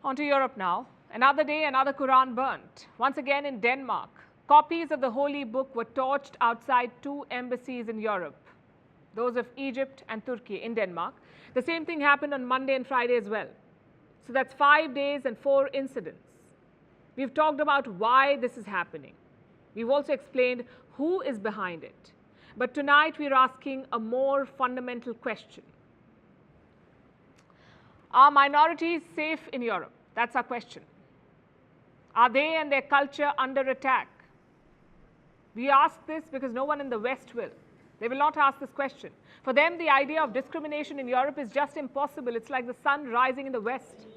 On to Europe now. Another day, another Quran burnt. Once again in Denmark, copies of the Holy Book were torched outside two embassies in Europe, those of Egypt and Turkey in Denmark. The same thing happened on Monday and Friday as well. So that's 5 days and 4 incidents. We've talked about why this is happening. We've also explained who is behind it. But tonight we're asking a more fundamental question. Are minorities safe in Europe? That's our question. Are they and their culture under attack? We ask this because no one in the West will. They will not ask this question. For them, the idea of discrimination in Europe is just impossible. It's like the sun rising in the West.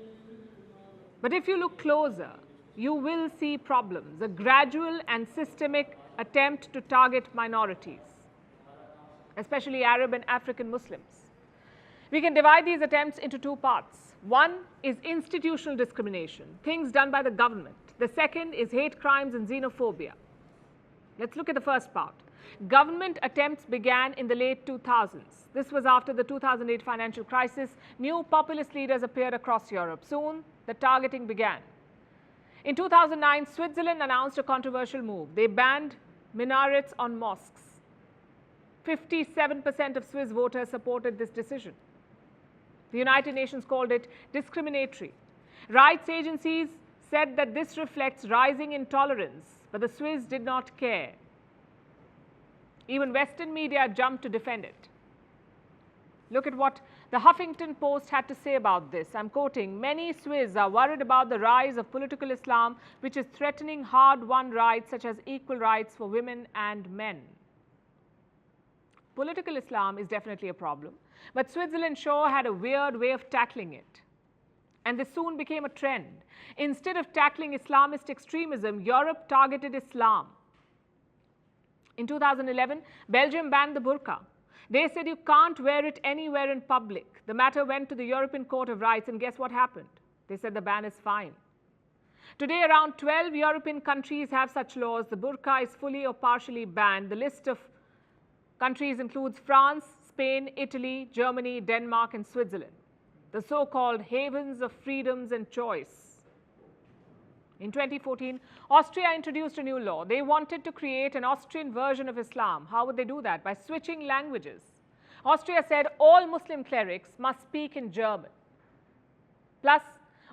But if you look closer, you will see problems, a gradual and systemic attempt to target minorities, especially Arab and African Muslims. We can divide these attempts into two parts. One is institutional discrimination, things done by the government. The second is hate crimes and xenophobia. Let's look at the first part. Government attempts began in the late 2000s. This was after the 2008 financial crisis. New populist leaders appeared across Europe. Soon, the targeting began. In 2009, Switzerland announced a controversial move. They banned minarets on mosques. 57% of Swiss voters supported this decision. The United Nations called it discriminatory. Rights agencies said that this reflects rising intolerance, but the Swiss did not care. Even Western media jumped to defend it. Look at what the Huffington Post had to say about this. I'm quoting, "Many Swiss are worried about the rise of political Islam, which is threatening hard-won rights such as equal rights for women and men." Political Islam is definitely a problem, but Switzerland sure had a weird way of tackling it. And this soon became a trend. Instead of tackling Islamist extremism, Europe targeted Islam. In 2011, Belgium banned the burqa. They said you can't wear it anywhere in public. The matter went to the European Court of Rights, and guess what happened? They said the ban is fine. Today, around 12 European countries have such laws. The burqa is fully or partially banned. The list of countries includes France, Spain, Italy, Germany, Denmark, and Switzerland, the so-called havens of freedoms and choice. In 2014, Austria introduced a new law. They wanted to create an Austrian version of Islam. How would they do that? By switching languages. Austria said all Muslim clerics must speak in German. Plus,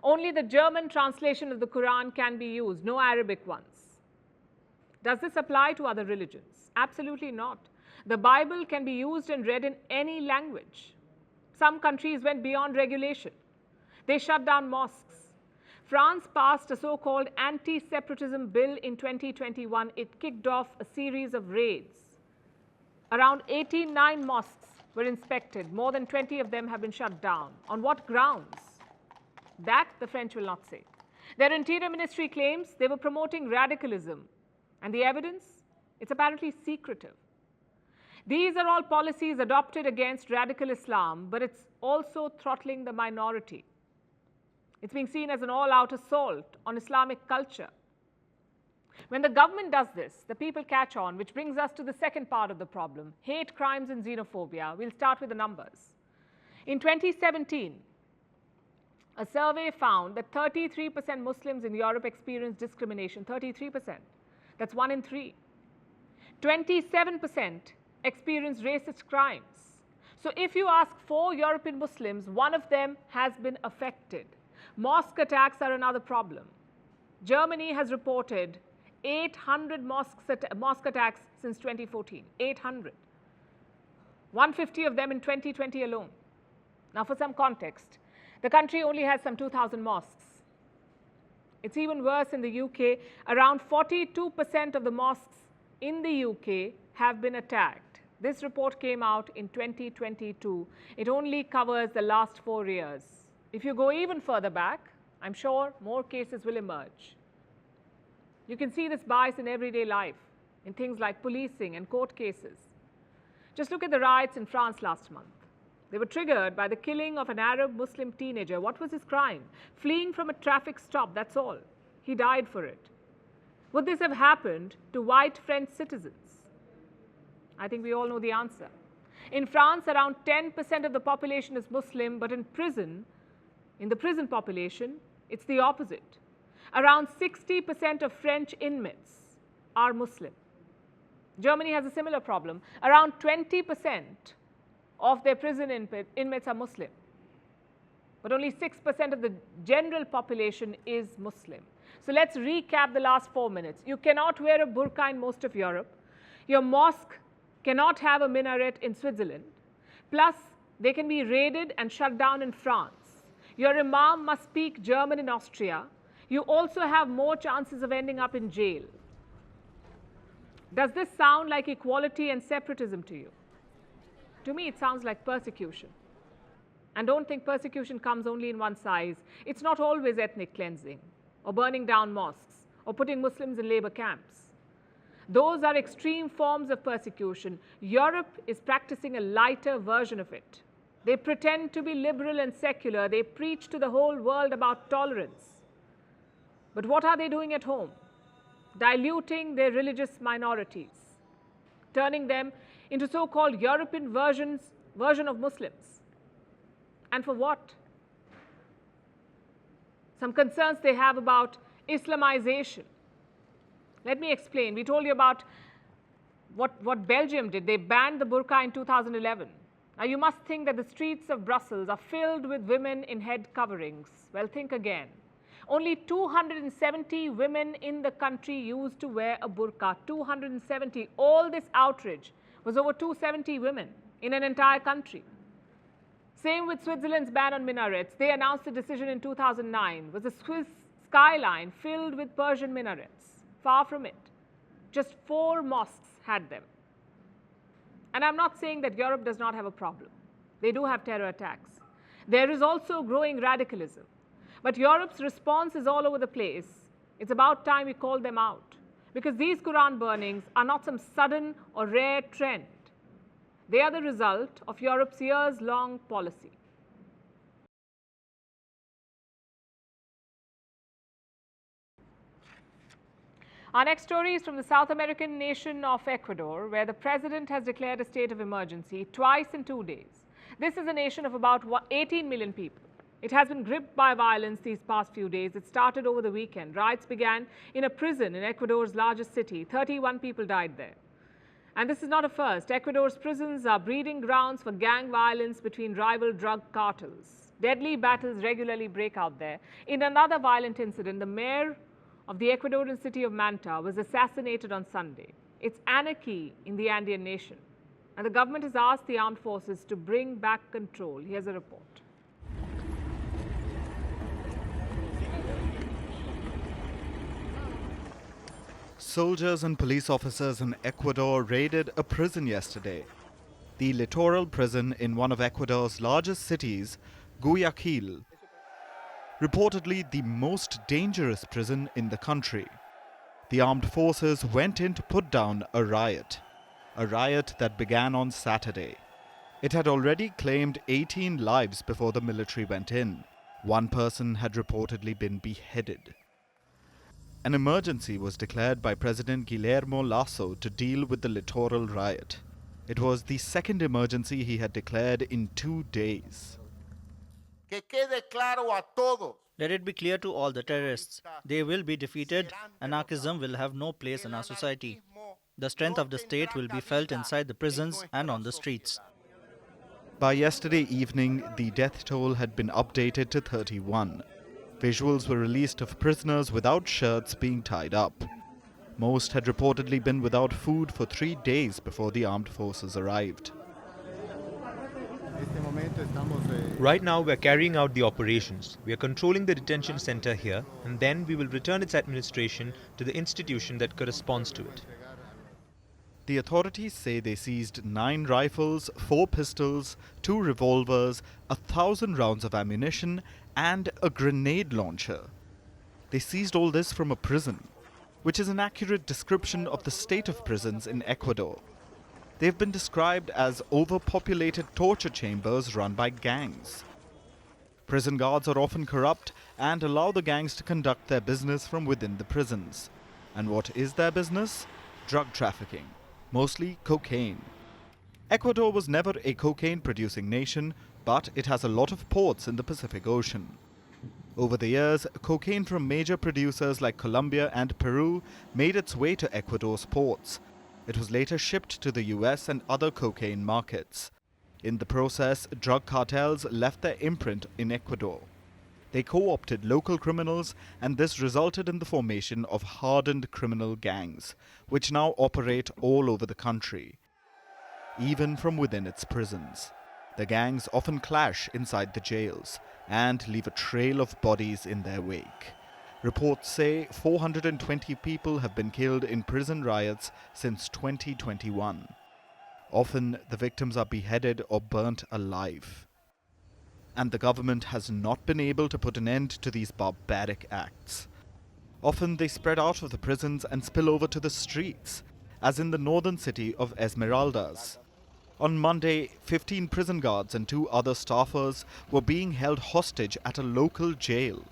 only the German translation of the Quran can be used, no Arabic ones. Does this apply to other religions? Absolutely not. The Bible can be used and read in any language. Some countries went beyond regulation. They shut down mosques. France passed a so-called anti-separatism bill in 2021. It kicked off a series of raids. Around 89 mosques were inspected. More than 20 of them have been shut down. On what grounds? That the French will not say. Their interior ministry claims they were promoting radicalism. And the evidence? It's apparently secretive. These are all policies adopted against radical Islam, but it's also throttling the minority. It's being seen as an all-out assault on Islamic culture. When the government does this, the people catch on, which brings us to the second part of the problem, hate crimes and xenophobia. We'll start with the numbers. In 2017, a survey found that 33% Muslims in Europe experienced discrimination, 33%. That's 1 in 3. 27% experienced racist crimes. So if you ask 4 European Muslims, one of them has been affected. Mosque attacks are another problem. Germany has reported 800 mosque attacks since 2014, 800. 150 of them in 2020 alone. Now for some context, the country only has some 2,000 mosques. It's even worse in the UK. Around 42% of the mosques in the UK have been attacked. This report came out in 2022. It only covers the last 4 years. If you go even further back, I'm sure more cases will emerge. You can see this bias in everyday life, in things like policing and court cases. Just look at the riots in France last month. They were triggered by the killing of an Arab Muslim teenager. What was his crime? Fleeing from a traffic stop, that's all. He died for it. Would this have happened to white French citizens? I think we all know the answer. In France, around 10% of the population is Muslim, but in the prison population, It's the opposite. Around 60% of French inmates are Muslim. Germany has a similar problem. Around 20% of their prison inmates are Muslim. But only 6% of the general population is Muslim. So let's recap the last 4 minutes. You cannot wear a burqa in most of Europe. Your mosque cannot have a minaret in Switzerland. Plus, they can be raided and shut down in France. Your imam must speak German in Austria. You also have more chances of ending up in jail. Does this sound like equality and separatism to you? To me, it sounds like persecution. And don't think persecution comes only in one size. It's not always ethnic cleansing, or burning down mosques, or putting Muslims in labor camps. Those are extreme forms of persecution. Europe is practicing a lighter version of it. They pretend to be liberal and secular. They preach to the whole world about tolerance. But what are they doing at home? Diluting their religious minorities, turning them into so-called European version of Muslims. And for what? Some concerns they have about Islamization. Let me explain. We told you about what Belgium did. They banned the burqa in 2011. Now you must think that the streets of Brussels are filled with women in head coverings. Well, think again. Only 270 women in the country used to wear a burqa. 270. All this outrage was over 270 women in an entire country. Same with Switzerland's ban on minarets. They announced a decision in 2009. It was a Swiss skyline filled with Persian minarets. Far from it. Just 4 mosques had them. And I'm not saying that Europe does not have a problem. They do have terror attacks. There is also growing radicalism. But Europe's response is all over the place. It's about time we call them out. Because these Quran burnings are not some sudden or rare trend. They are the result of Europe's years-long policy. Our next story is from the South American nation of Ecuador, where the president has declared a state of emergency twice in 2 days. This is a nation of about 18 million people. It has been gripped by violence these past few days. It started over the weekend. Riots began in a prison in Ecuador's largest city. 31 people died there. And this is not a first. Ecuador's prisons are breeding grounds for gang violence between rival drug cartels. Deadly battles regularly break out there. In another violent incident, the mayor of the Ecuadorian city of Manta was assassinated on Sunday. It's anarchy in the Andean nation. And the government has asked the armed forces to bring back control. Here's a report. Soldiers and police officers in Ecuador raided a prison yesterday. The littoral prison in one of Ecuador's largest cities, Guayaquil. Reportedly the most dangerous prison in the country. The armed forces went in to put down a riot that began on Saturday. It had already claimed 18 lives before the military went in. One person had reportedly been beheaded. An emergency was declared by President Guillermo Lasso to deal with the littoral riot. It was the second emergency he had declared in 2 days. Let it be clear to all the terrorists. They will be defeated. Anarchism will have no place in our society. The strength of the state will be felt inside the prisons and on the streets. By yesterday evening, the death toll had been updated to 31. Visuals were released of prisoners without shirts being tied up. Most had reportedly been without food for 3 days before the armed forces arrived. Right now we are carrying out the operations. We are controlling the detention center here, and then we will return its administration to the institution that corresponds to it. The authorities say they seized 9 rifles, 4 pistols, 2 revolvers, 1,000 rounds of ammunition and a grenade launcher. They seized all this from a prison, which is an accurate description of the state of prisons in Ecuador. They've been described as overpopulated torture chambers run by gangs. Prison guards are often corrupt and allow the gangs to conduct their business from within the prisons. And what is their business? Drug trafficking, mostly cocaine. Ecuador was never a cocaine-producing nation, but it has a lot of ports in the Pacific Ocean. Over the years, cocaine from major producers like Colombia and Peru made its way to Ecuador's ports. It was later shipped to the US and other cocaine markets. In the process, drug cartels left their imprint in Ecuador. They co-opted local criminals, and this resulted in the formation of hardened criminal gangs, which now operate all over the country, even from within its prisons. The gangs often clash inside the jails and leave a trail of bodies in their wake. Reports say 420 people have been killed in prison riots since 2021. Often, the victims are beheaded or burnt alive. And the government has not been able to put an end to these barbaric acts. Often they spread out of the prisons and spill over to the streets, as in the northern city of Esmeraldas. On Monday, 15 prison guards and 2 other staffers were being held hostage at a local jail.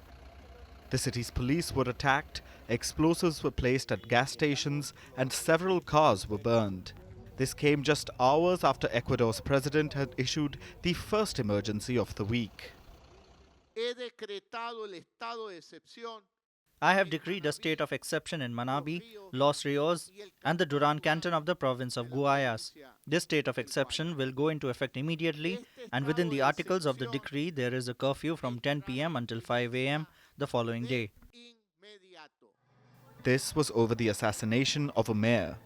The city's police were attacked, explosives were placed at gas stations, and several cars were burned. This came just hours after Ecuador's president had issued the first emergency of the week. I have decreed a state of exception in Manabi, Los Rios, and the Duran canton of the province of Guayas. This state of exception will go into effect immediately, and within the articles of the decree, there is a curfew from 10 p.m. until 5 a.m. the following day. This was over the assassination of a mayor.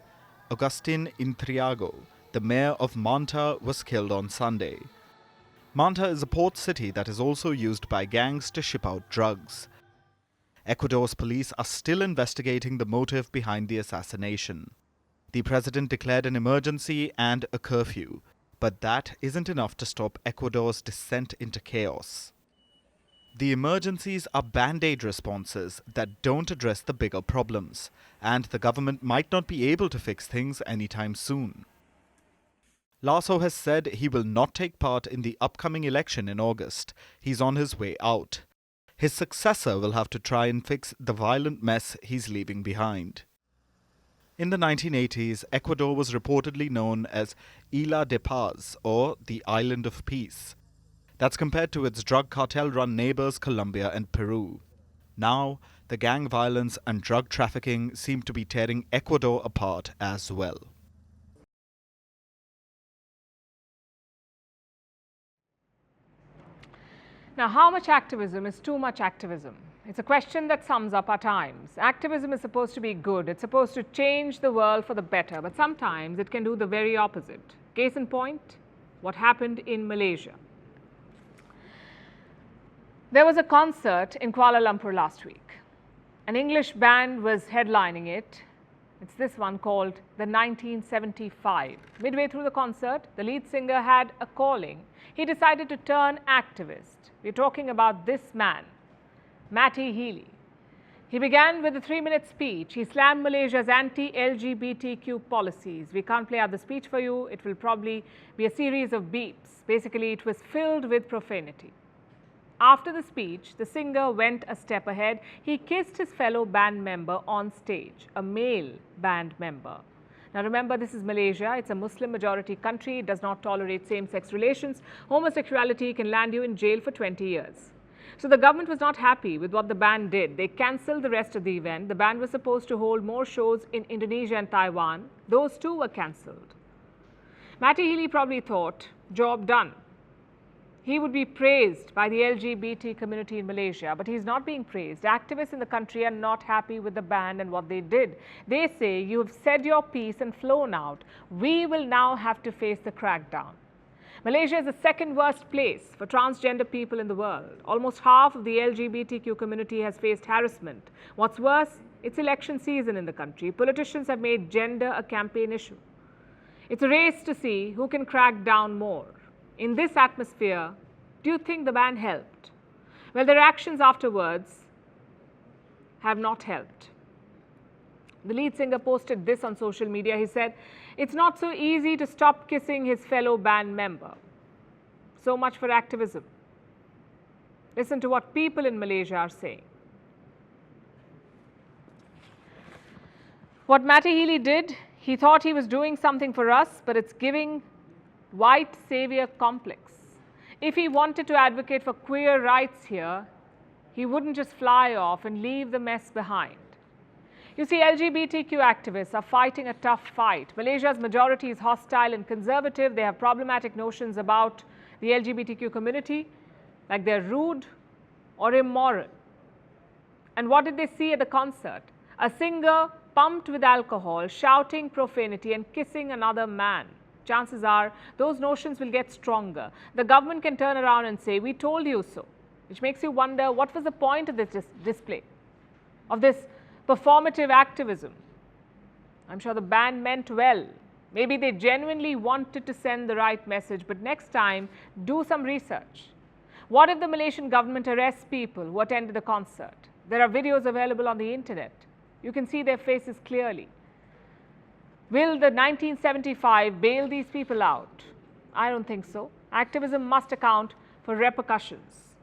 Agustin Intriago, the mayor of Manta, was killed on Sunday. Manta is a port city that is also used by gangs to ship out drugs. Ecuador's police are still investigating the motive behind the assassination. The president declared an emergency and a curfew, but that isn't enough to stop Ecuador's descent into chaos. The emergencies are band-aid responses that don't address the bigger problems, and the government might not be able to fix things anytime soon. Lasso has said he will not take part in the upcoming election in August. He's on his way out. His successor will have to try and fix the violent mess he's leaving behind. In the 1980s, Ecuador was reportedly known as Isla de Paz, or the Island of Peace. That's compared to its drug cartel-run neighbors Colombia and Peru. Now, the gang violence and drug trafficking seem to be tearing Ecuador apart as well. Now, how much activism is too much activism? It's a question that sums up our times. Activism is supposed to be good. It's supposed to change the world for the better, but sometimes it can do the very opposite. Case in point, what happened in Malaysia. There was a concert in Kuala Lumpur last week. An English band was headlining it. It's this one called the 1975. Midway through the concert, the lead singer had a calling. He decided to turn activist. We're talking about this man, Matty Healy. He began with a 3-minute speech. He slammed Malaysia's anti-LGBTQ policies. We can't play out the speech for you. It will probably be a series of beeps. Basically, it was filled with profanity. After the speech, the singer went a step ahead. He kissed his fellow band member on stage, a male band member. Now remember, this is Malaysia. It's a Muslim-majority country. It does not tolerate same-sex relations. Homosexuality can land you in jail for 20 years. So the government was not happy with what the band did. They cancelled the rest of the event. The band was supposed to hold more shows in Indonesia and Taiwan. Those too were cancelled. Matty Healy probably thought, job done. He would be praised by the LGBT community in Malaysia, but he's not being praised. Activists in the country are not happy with the band and what they did. They say, you have said your piece and flown out. We will now have to face the crackdown. Malaysia is the second worst place for transgender people in the world. Almost half of the LGBTQ community has faced harassment. What's worse, it's election season in the country. Politicians have made gender a campaign issue. It's a race to see who can crack down more. In this atmosphere, do you think the ban helped? Well, their actions afterwards have not helped. The lead singer posted this on social media. He said, it's not so easy to stop kissing his fellow band member. So much for activism. Listen to what people in Malaysia are saying. What Matty Healy did, he thought he was doing something for us, but it's giving white savior complex. If he wanted to advocate for queer rights here, he wouldn't just fly off and leave the mess behind. You see, LGBTQ activists are fighting a tough fight. Malaysia's majority is hostile and conservative. They have problematic notions about the LGBTQ community, like they're rude or immoral. And what did they see at the concert? A singer pumped with alcohol, shouting profanity and kissing another man. Chances are those notions will get stronger. The government can turn around and say, "We told you so," which makes you wonder, what was the point of this display, of this performative activism? I'm sure the band meant well. Maybe they genuinely wanted to send the right message, but next time, do some research. What if the Malaysian government arrests people who attended the concert? There are videos available on the internet. You can see their faces clearly. Will the 1975 bail these people out? I don't think so. Activism must account for repercussions.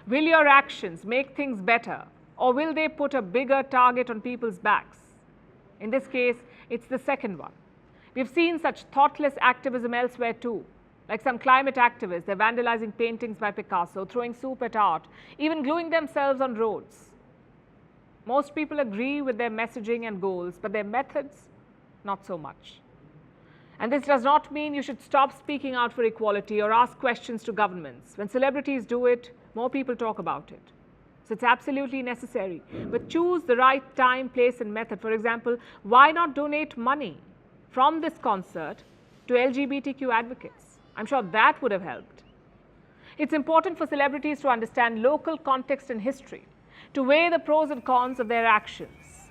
Will your actions make things better, or will they put a bigger target on people's backs? In this case, it's the second one. We've seen such thoughtless activism elsewhere too. Like some climate activists, they're vandalizing paintings by Picasso, throwing soup at art, even gluing themselves on roads. Most people agree with their messaging and goals, but their methods, not so much. And this does not mean you should stop speaking out for equality or ask questions to governments. When celebrities do it, more people talk about it. So it's absolutely necessary. But choose the right time, place and method. For example, why not donate money from this concert to LGBTQ advocates? I'm sure that would have helped. It's important for celebrities to understand local context and history, to weigh the pros and cons of their actions.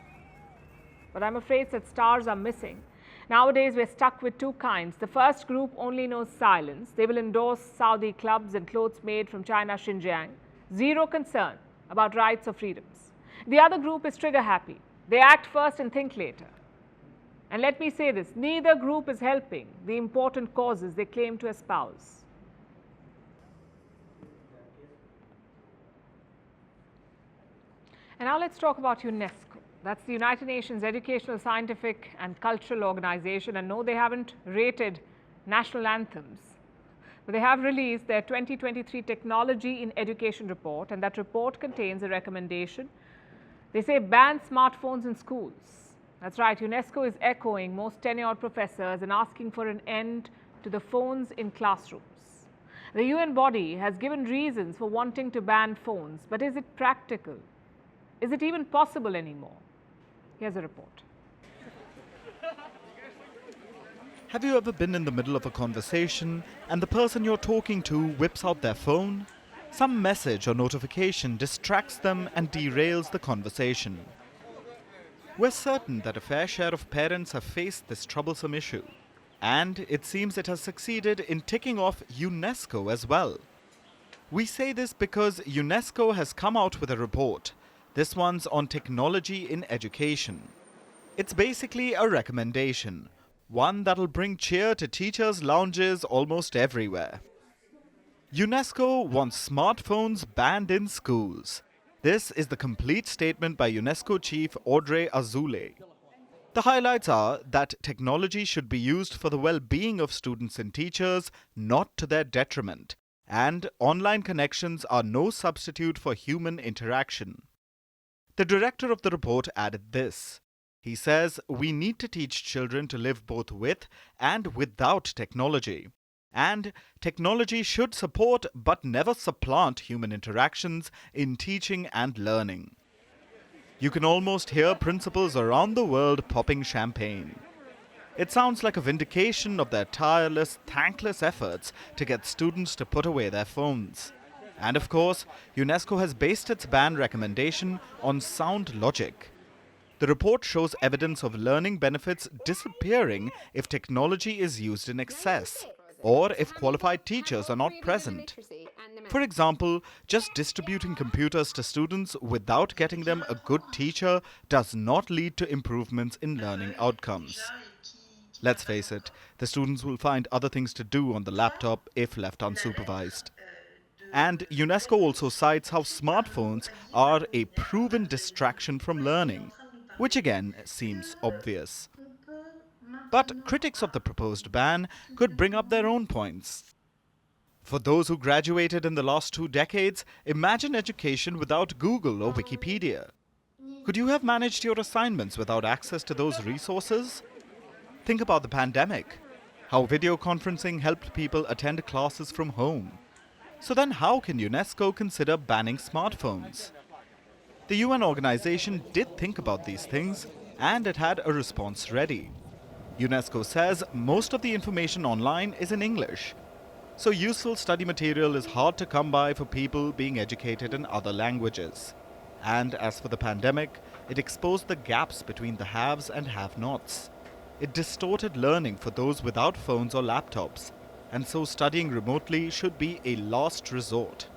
But I'm afraid that stars are missing. Nowadays, we're stuck with two kinds. The first group only knows silence. They will endorse Saudi clubs and clothes made from China, Xinjiang. Zero concern about rights or freedoms. The other group is trigger happy. They act first and think later. And let me say this, neither group is helping the important causes they claim to espouse. And now let's talk about UNESCO. That's the United Nations Educational, Scientific and Cultural Organization. And no, they haven't rated national anthems, but they have released their 2023 Technology in Education report, and that report contains a recommendation. They say ban smartphones in schools. That's right, UNESCO is echoing most tenured professors and asking for an end to the phones in classrooms. The UN body has given reasons for wanting to ban phones, but is it practical? Is it even possible anymore? Here's a report. Have you ever been in the middle of a conversation and the person you're talking to whips out their phone? Some message or notification distracts them and derails the conversation. We're certain that a fair share of parents have faced this troublesome issue. And it seems it has succeeded in ticking off UNESCO as well. We say this because UNESCO has come out with a report. This one's on technology in education. It's basically a recommendation, one that'll bring cheer to teachers' lounges almost everywhere. UNESCO wants smartphones banned in schools. This is the complete statement by UNESCO chief Audrey Azoulay. The highlights are that technology should be used for the well-being of students and teachers, not to their detriment, and online connections are no substitute for human interaction. The director of the report added this. He says we need to teach children to live both with and without technology. And technology should support but never supplant human interactions in teaching and learning. You can almost hear principals around the world popping champagne. It sounds like a vindication of their tireless, thankless efforts to get students to put away their phones. And of course, UNESCO has based its ban recommendation on sound logic. The report shows evidence of learning benefits disappearing if technology is used in excess, or if qualified teachers are not present. For example, just distributing computers to students without getting them a good teacher does not lead to improvements in learning outcomes. Let's face it, the students will find other things to do on the laptop if left unsupervised. And UNESCO also cites how smartphones are a proven distraction from learning, which again seems obvious. But critics of the proposed ban could bring up their own points. For those who graduated in the last 2 decades, imagine education without Google or Wikipedia. Could you have managed your assignments without access to those resources? Think about the pandemic, how video conferencing helped people attend classes from home. So then how can UNESCO consider banning smartphones? The UN organization did think about these things, and it had a response ready. UNESCO says most of the information online is in English, so useful study material is hard to come by for people being educated in other languages. And as for the pandemic, it exposed the gaps between the haves and have-nots. It distorted learning for those without phones or laptops, and so studying remotely should be a last resort.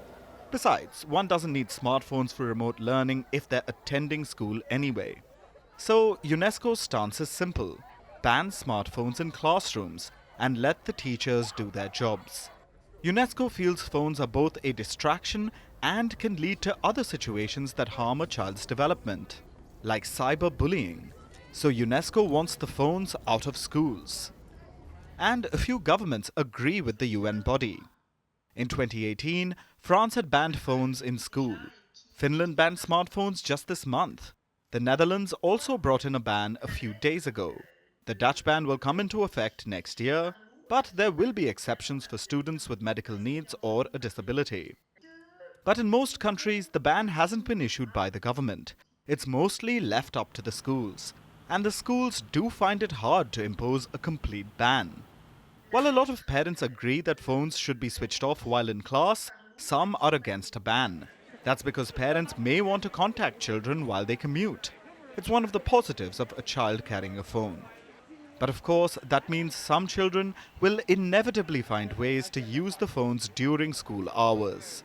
Besides, one doesn't need smartphones for remote learning if they're attending school anyway. So UNESCO's stance is simple: ban smartphones in classrooms and let the teachers do their jobs. UNESCO feels phones are both a distraction and can lead to other situations that harm a child's development, like cyberbullying. So UNESCO wants the phones out of schools. And a few governments agree with the UN body. In 2018, France had banned phones in school. Finland banned smartphones just this month. The Netherlands also brought in a ban a few days ago. The Dutch ban will come into effect next year, but there will be exceptions for students with medical needs or a disability. But in most countries, the ban hasn't been issued by the government. It's mostly left up to the schools. And the schools do find it hard to impose a complete ban. While a lot of parents agree that phones should be switched off while in class, some are against a ban. That's because parents may want to contact children while they commute. It's one of the positives of a child carrying a phone. But of course, that means some children will inevitably find ways to use the phones during school hours.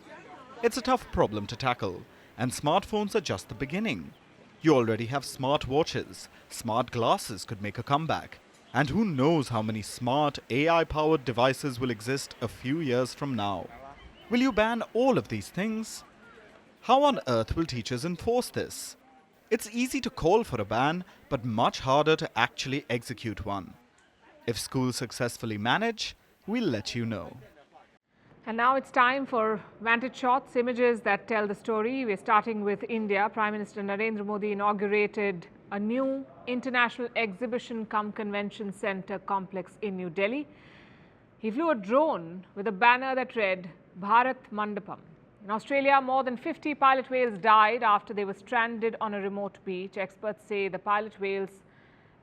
It's a tough problem to tackle, and smartphones are just the beginning. You already have smart watches, smart glasses could make a comeback, and who knows how many smart AI-powered devices will exist a few years from now. Will you ban all of these things? How on earth will teachers enforce this? It's easy to call for a ban, but much harder to actually execute one. If schools successfully manage, we'll let you know. And now it's time for Vantage Shots, images that tell the story. We're starting with India. Prime Minister Narendra Modi inaugurated a new international exhibition cum convention center complex in New Delhi. He flew a drone with a banner that read Bharat Mandapam. In Australia, more than 50 pilot whales died after they were stranded on a remote beach. Experts say the pilot whales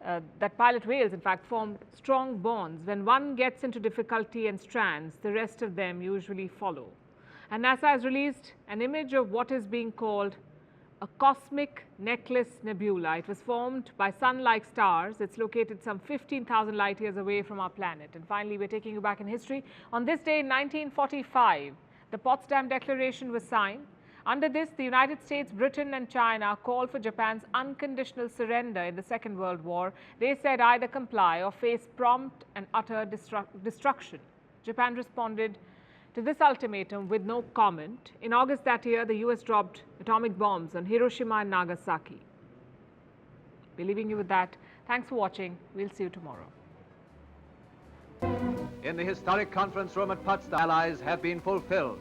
in fact form strong bonds. When one gets into difficulty and strands, the rest of them usually follow. And NASA has released an image of what is being called a cosmic necklace nebula. It was formed by sun-like stars. It's located some 15,000 light years away from our planet. And finally, we're taking you back in history. On this day in 1945, the Potsdam Declaration was signed. Under this, the United States, Britain and China called for Japan's unconditional surrender in the Second World War. They said either comply or face prompt and utter destruction. Japan responded to this ultimatum with no comment. In August that year, the US dropped atomic bombs on Hiroshima and Nagasaki. We're leaving you with that. Thanks for watching. We'll see you tomorrow. In the historic conference room at Potsdam, allies have been fulfilled.